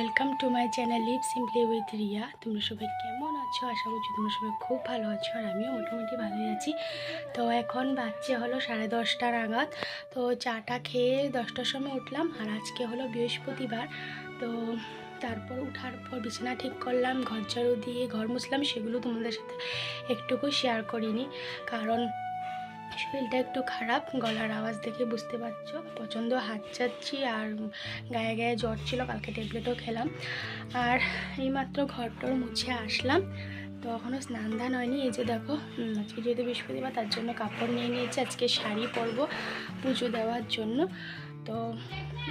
Welcome to my channel leave simply with Riya. তোমরা সবাই কেমন আছো? আশা করছি তোমরা সবাই খুব ভালো আছো, আর আমিও মোটামুটি ভালোই আছি। তো এখন বাচ্চা হলো 10:30 নাগাদ। তো চাটা খেয়ে 10টার সময় উঠলাম, আর আজকে হলো বৃহস্পতিবার। তো তারপর উঠার পর বিছানা ঠিক করলাম, ঘর ঝাড়ু দিয়ে ঘর মুছলাম। সেগুলো তোমাদের সাথে একটুকু শেয়ার করিনি, কারণ শরীরটা একটু খারাপ। গলার আওয়াজ দেখে বুঝতে পারছো, প্রচণ্ড হাঁচাচ্ছি আর গায়ে গায়ে জ্বর ছিল, কালকে ট্যাবলেটও খেলাম। আর এইমাত্র ঘরটর মুছে আসলাম। তো এখনও স্নান ধান হয়নি। এই যে দেখো, আজকে যেহেতু বৃহস্পতিবার তার জন্য কাপড় নিয়ে নিয়েছি। আজকে শাড়ি পরবো পুজো দেওয়ার জন্য। তো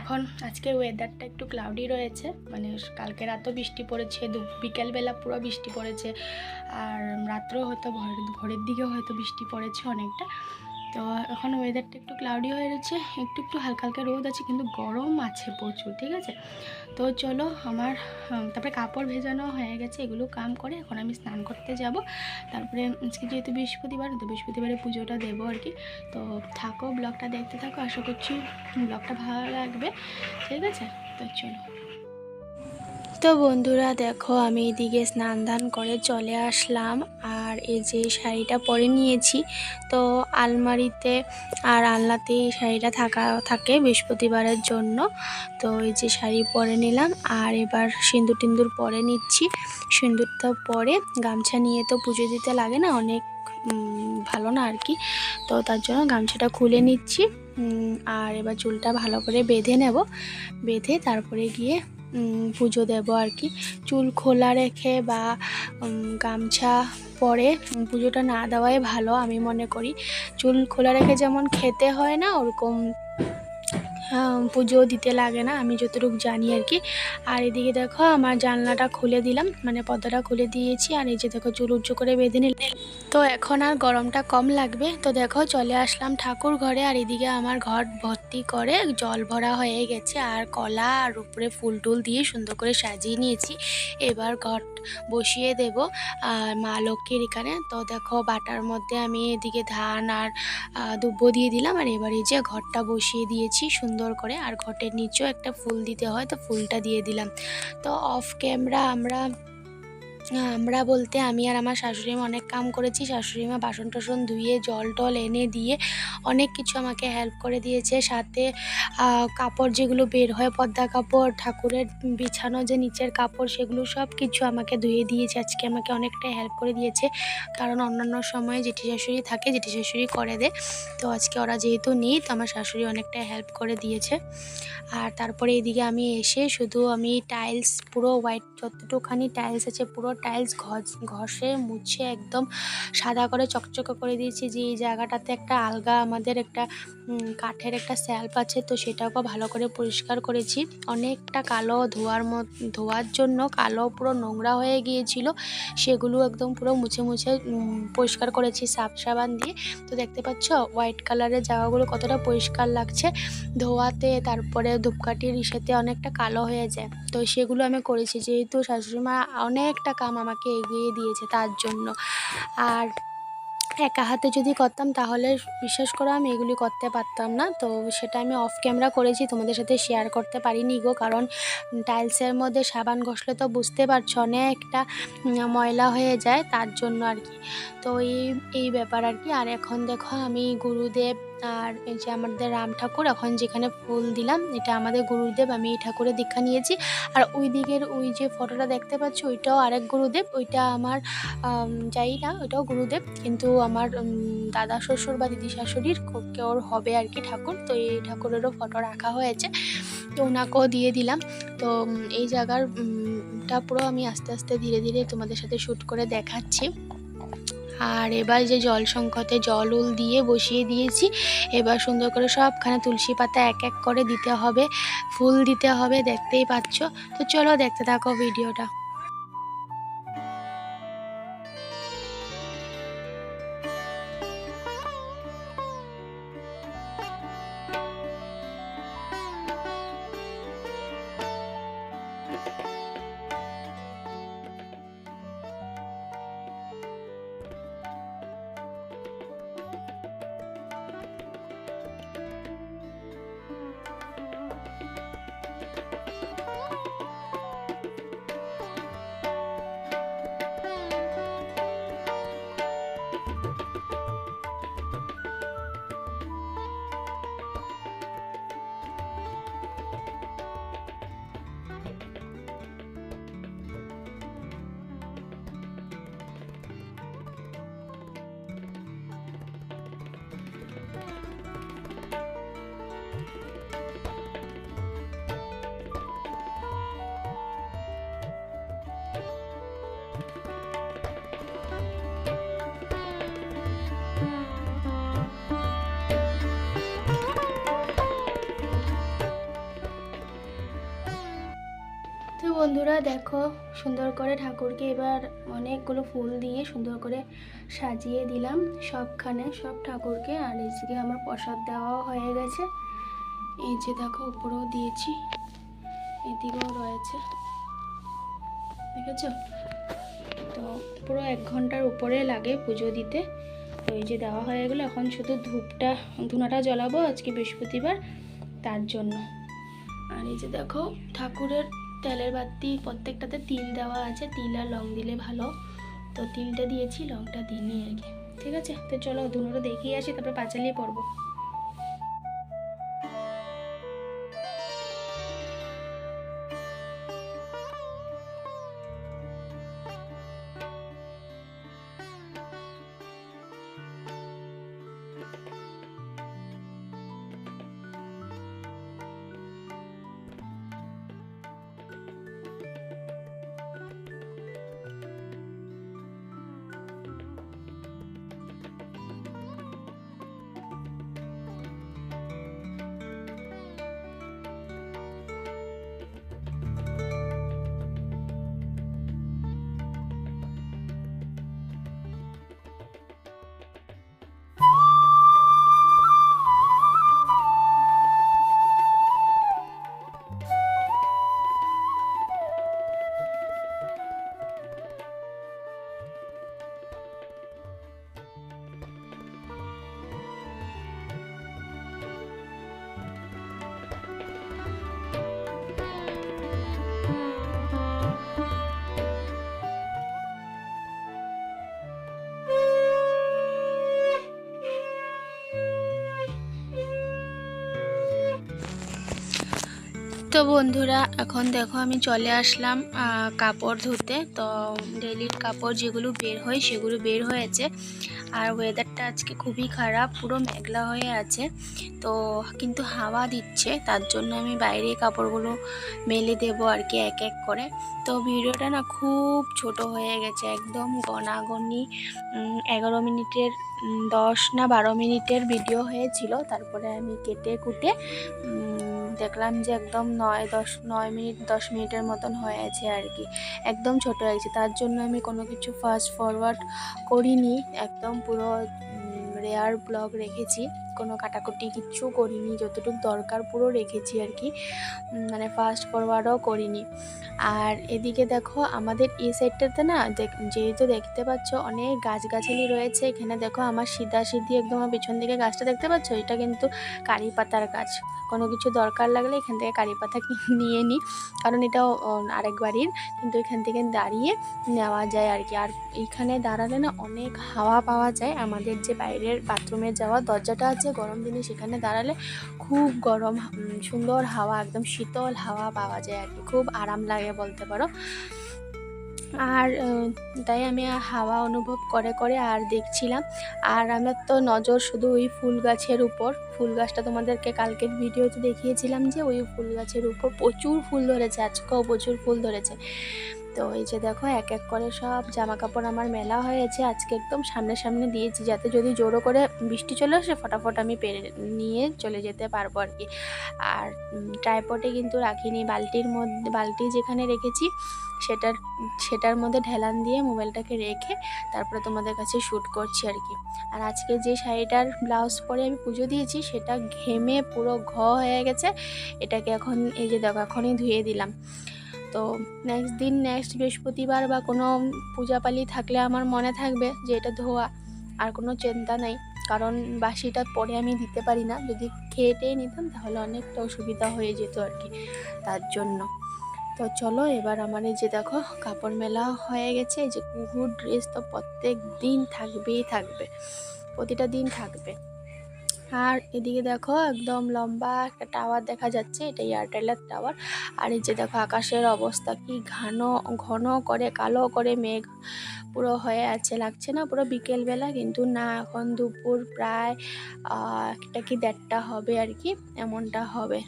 এখন আজকের ওয়েদারটা একটু ক্লাউডি রয়েছে, মানে কালকে রাতও বৃষ্টি পড়েছে, বিকেলবেলা পুরো বৃষ্টি পড়েছে, আর রাত্রেও হয়তো ভোরের দিকেও হয়তো বৃষ্টি পড়েছে অনেকটা। তো এখন ওয়েদারটা একটু ক্লাউডি হয়ে রয়েছে, একটু একটু হালকা হালকা রোদ আছে, কিন্তু গরম আছে প্রচুর। ঠিক আছে, তো চলো আমার তারপরে কাপড় ভেজানো হয়ে গেছে, এগুলো কাম করে এখন আমি স্নান করতে যাব। তারপরে আজকে যেহেতু বৃহস্পতিবার, তো বৃহস্পতিবারে পুজোটা দেবো আর কি। তো থাকো, ব্লগটা দেখতে থাকো, আশা করছি ব্লগটা ভালো লাগবে। ঠিক আছে, তো চলো। তো বন্ধুরা দেখো, আমি এদিকে স্নান ধান করে চলে আসলাম, আর এই যে শাড়িটা পরে নিয়েছি। তো আলমারিতে আর আলনাতে এই শাড়িটা থাকে বৃহস্পতিবারের জন্য। তো এই যে শাড়ি পরে নিলাম, আর এবার সিঁদুর টিন্দুর পরে নিচ্ছি। সিঁদুরটা পরে গামছা নিয়ে তো পুজো দিতে লাগে না, অনেক ভালো না আর কি। তো তার জন্য গামছাটা খুলে নিচ্ছি, আর এবার চুলটা ভালো করে বেঁধে নেব। বেঁধে তারপরে গিয়ে পুজো দেব আর কি। চুল খোলা রেখে বা গামছা পরে পুজোটা না দেওয়াই ভালো আমি মনে করি। চুল খোলা রেখে যেমন খেতে হয় না, ওরকম পুজো দিতে লাগে না, আমি যতটুকু জানি আর কি। আর এদিকে দেখো, আমার জানলাটা খুলে দিলাম, মানে পর্দাটা খুলে দিয়েছি, আর এই যে দেখো চুল উঁচু করে বেঁধে নিলাম। তো এখন আর গরমটা কম লাগবে। তো দেখো চলে আসলাম ঠাকুর ঘরে, আর এদিকে আমার ঘর ভর্তি করে জল ভরা হয়ে গেছে, আর কলা আর উপরে ফুল টুল দিয়ে সুন্দর করে সাজিয়ে নিয়েছি। এবার ঘর বসিয়ে দেব আর মা লক্ষ্মীর এখানে। তো দেখো বাটার মধ্যে আমি এদিকে ধান আর দুব্ব দিয়ে দিলাম, আর এবারে যে ঘরটা বসিয়ে দিয়েছি সুন্দর করে, আর ঘটের নিচেও একটা ফুল দিতে হয়, তো ফুলটা দিয়ে দিলাম। তো অফ ক্যামেরা আমরা বলতে আমি আর আমার শাশুড়িমা অনেক কাম করেছি। শাশুড়িমা বাসন টাসন ধুয়ে জল টল এনে দিয়ে অনেক কিছু আমাকে হেল্প করে দিয়েছে। সাথে কাপড় যেগুলো বের হয়, পর্দা কাপড়, ঠাকুরের বিছানো যে নিচের কাপড়, সেগুলো সব কিছু আমাকে ধুয়ে দিয়েছে। আজকে আমাকে অনেকটাই হেল্প করে দিয়েছে, কারণ অন্যান্য সময় জেঠি শাশুড়ি থাকে, জেঠি শাশুড়ি করে দেয়। তো আজকে ওরা যেহেতু নেই, তো আমার শাশুড়ি অনেকটাই হেল্প করে দিয়েছে। আর তারপরে এদিকে আমি এসে শুধু আমি টাইলস পুরো হোয়াইট, যতটুকুখানি টাইলস আছে পুরো টাইলস ঘষে মুছে একদম সাদা করে চকচকে করে দিয়েছি। যে এই জায়গাটাতে একটা আলগা আমাদের একটা কাঠের একটা স্যাল্প আছে, তো সেটাকেও ভালো করে পরিষ্কার করেছি। অনেকটা কালো ধোয়ার জন্য কালো পুরো নোংরা হয়ে গিয়েছিল, সেগুলো একদম পুরো মুছে মুছে পরিষ্কার করেছি সাবান দিয়ে। তো দেখতে পাচ্ছ হোয়াইট কালারের জায়গাগুলো কতটা পরিষ্কার লাগছে ধোয়াতে। তারপরে ধূপকাঠির ইসেতে অনেকটা কালো হয়ে যায়, তো সেগুলো আমি করেছি, যেহেতু শাশুড়িমা অনেকটা কাম আমাকে এগিয়ে দিয়েছে তার জন্য। আর একা হাতে যদি করতাম তাহলে বিশ্বাস করো আমি এগুলি করতে পারতাম না। তো সেটা আমি অফ ক্যামেরা করেছি, তোমাদের সাথে শেয়ার করতে পারিনি গো, কারণ টাইলসের মধ্যে সাবান ঘষলে তো বুঝতে পারছো অনেকটা ময়লা হয়ে যায়, তার জন্য আর কি। তো এই ব্যাপার আর কি। আর এখন দেখো আমি গুরুদেব আর এই যে আমাদের রাম ঠাকুর, এখন যেখানে ফুল দিলাম এটা আমাদের গুরুদেব, আমি এই ঠাকুরের দীক্ষা নিয়েছি। আর ওই দিকের ওই যে ফটোটা দেখতে পাচ্ছ ওইটাও আরেক গুরুদেব, ওইটা আমার যাই না, ওইটাও গুরুদেব, কিন্তু আমার দাদা শ্বশুর বা দিদি শাশুড়ির কেউর হবে আর কি ঠাকুর। তো এই ঠাকুরেরও ফটো রাখা হয়েছে, তো ওনাকেও দিয়ে দিলাম। তো এই জায়গার টা পুরো আমি আস্তে আস্তে ধীরে ধীরে তোমাদের সাথে শ্যুট করে দেখাচ্ছি। আর এবার যে জল সংকটে জল উল দিয়ে বসিয়ে দিয়েছি, এবার সুন্দর করে সবখানে তুলসী পাতা এক এক করে দিতে হবে, ফুল দিতে হবে, দেখতেই পাচ্ছ। তো চলো দেখতে থাকো ভিডিওটা। বন্ধুরা দেখো সুন্দর করে ঠাকুরকে এবার অনেকগুলো ফুল দিয়ে সুন্দর করে সাজিয়ে দিলাম সবখানে, সব ঠাকুরকে। আর এদিকে আমার প্রসাদ দেওয়াও হয়ে গেছে। এই যে দেখো উপরেও দিয়েছি, এদিকেও রয়েছে, দেখেছো? তো পুরো 1 ঘন্টার উপরে লাগে পুজো দিতে। তো এই যে দেওয়া হয়ে গেলো, এখন শুধু ধুনাটা জ্বলাবো আজকে বৃহস্পতিবার, তার জন্য। আর এই যে দেখো ঠাকুরের তেলের বাতি প্রত্যেকটাতে তিল দেওয়া আছে, তিল আর লং দিলে ভালো, তো তিলটা দিয়েছি, লংটা দিইনি আর কি। ঠিক আছে, তো চলো ধুনোটা দেখিয়ে আসি, তারপর পাঁচালি পড়বো। তো বন্ধুরা এখন দেখো আমি চলে আসলাম কাপড় ধুতে। তো ডেলির কাপড় যেগুলো বের হয় সেগুলো বের হয়েছে। আর ওয়েদারটা আজকে খুবই খারাপ, পুরো মেঘলা হয়ে আছে, তো কিন্তু হাওয়া দিচ্ছে, তার জন্য আমি বাইরে কাপড়গুলো মেলে দেবো আর কি এক এক করে। তো ভিডিওটা না খুব ছোট হয়ে গেছে, একদম গণাগণি 11 মিনিটের 10 না 12 মিনিটের ভিডিও হয়েছিল। তারপরে আমি কেটে কুটে দেখলাম যে একদম 9 মিনিট 10 মিনিটের মতন হয়েছে আর কি, একদম ছোট হয়েছে। তার জন্য আমি কোনো কিছু ফাস্ট ফরওয়ার্ড করিনি, একদম পুরো রেয়ার ব্লগ রেখেছি, কোনো কাটাকুটি কিচ্ছু করিনি, যতটুকু দরকার পুরো রেখেছি আর কি, মানে ফাস্ট ফরওয়ার্ডও করিনি। আর এদিকে দেখো আমাদের এই সাইডটাতে না যেহেতু দেখতে পাচ্ছ অনেক গাছগাছালি রয়েছে, এখানে দেখো আমার সিধি একদম আমার পিছন দিকে গাছটা দেখতে পাচ্ছ, এটা কিন্তু কারি পাতার গাছ। কোনো কিছু দরকার লাগলে এখান থেকে কারি পাতা নিয়ে নিই, কারণ এটাও আরেক বাড়ির, কিন্তু এখান থেকে দাঁড়িয়ে নেওয়া যায় আর কি। আর এইখানে দাঁড়ালে না অনেক হাওয়া পাওয়া যায়, আমাদের যে বাইরের বাথরুমে যাওয়ার দরজাটা আছে, গরম দিনে সেখানে দাঁড়ালে খুব গরম সুন্দর হাওয়া, একদম শীতল হাওয়া পাওয়া যায় আর কি, খুব আরাম লাগে বলতে পারো। আর তাই আমি হাওয়া অনুভব করে করে আর দেখছিলাম। আর আমার তো নজর শুধু ওই ফুল গাছের উপর, ফুল গাছটা তোমাদেরকে কালকের ভিডিওতে দেখিয়েছিলাম যে ওই ফুল গাছের উপর প্রচুর ফুল ধরেছে, আজকেও প্রচুর ফুল ধরেছে। তো এই যে দেখো এক এক করে সব জামা কাপড় আমার মেলা হয়েছে, আজকে একদম সামনে সামনে দিয়েছি, যাতে যদি জোরও করে বৃষ্টি চলে আসে ফটাফট আমি পেরে নিয়ে চলে যেতে পারবো আর কি। আর ট্রাইপডে কিন্তু রাখিনি, বালতি যেখানে রেখেছি সেটার মধ্যে ঢেলান দিয়ে মোবাইলটাকে রেখে তারপরে তোমাদের কাছে শ্যুট করছি আর কি। আর আজকে যে শাড়িটার ব্লাউজ পরে আমি পুজো দিয়েছি সেটা ঘেমে পুরো হয়ে গেছে, এটাকে এখন এই যে দেখো এখনই ধুয়ে দিলাম। তো নেক্সট বৃহস্পতিবার বা কোনো পূজাপালি থাকলে আমার মনে থাকবে যে এটা ধোয়া, আর কোনো চিন্তা নেই, কারণ বাসিটা পরে আমি দিতে পারি না, যদি খেয়ে নিতাম তাহলে অনেকটা অসুবিধা হয়ে যেত আর কি, তার জন্য। তো চলো এবার আমার এই যে দেখো কাপড় মেলা হয়ে গেছে, এই যে কুকুর ড্রেস তো প্রত্যেক দিন থাকবে, প্রতিটা দিন থাকবে। আর এদিকে দেখো একদম লম্বা একটা টাওয়ার দেখা যাচ্ছে, এটা এয়ারটেলের টাওয়ার। আর এই যে দেখো আকাশের অবস্থা কি ঘন করে কালো করে মেঘ পুরো হয়ে আছে, লাগছে না পুরো বিকেলবেলা, কিন্তু না, এখন দুপুর প্রায় একটা কি 1:30 হবে আর কি, এমনটা হবে।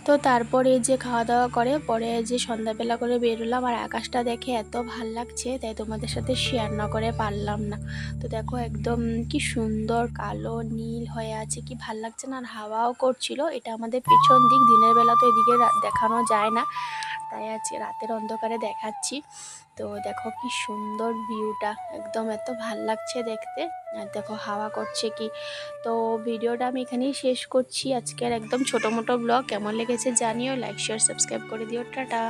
তো তারপরে যে খাওয়া দাওয়া করে পরে যে সন্ধ্যাবেলা করে বেরোলাম, আর আকাশটা দেখে এত ভাল লাগছে তাই তোমাদের সাথে শেয়ার না করে পারলাম না। তো দেখো একদম কি সুন্দর কালো নীল হয়ে আছে, কি ভাল লাগছে না, আর হাওয়াও করছিল। এটা আমাদের পেছন দিক, দিনের বেলা তো এদিকে দেখানো যায় না, তাই আজকে রাতের অন্ধকারে দেখাচ্ছি। তো দেখো কি সুন্দর ভিউটা, একদম এত ভাল লাগছে দেখতে। আর দেখো হাওয়া করছে কি। তো ভিডিওটা আমি এখানেই শেষ করছি, আজকের একদম ছোটো মোটো ব্লগ। কেমন লেগেছে জানিও, লাইক শেয়ার সাবস্ক্রাইব করে দিও, টাটা।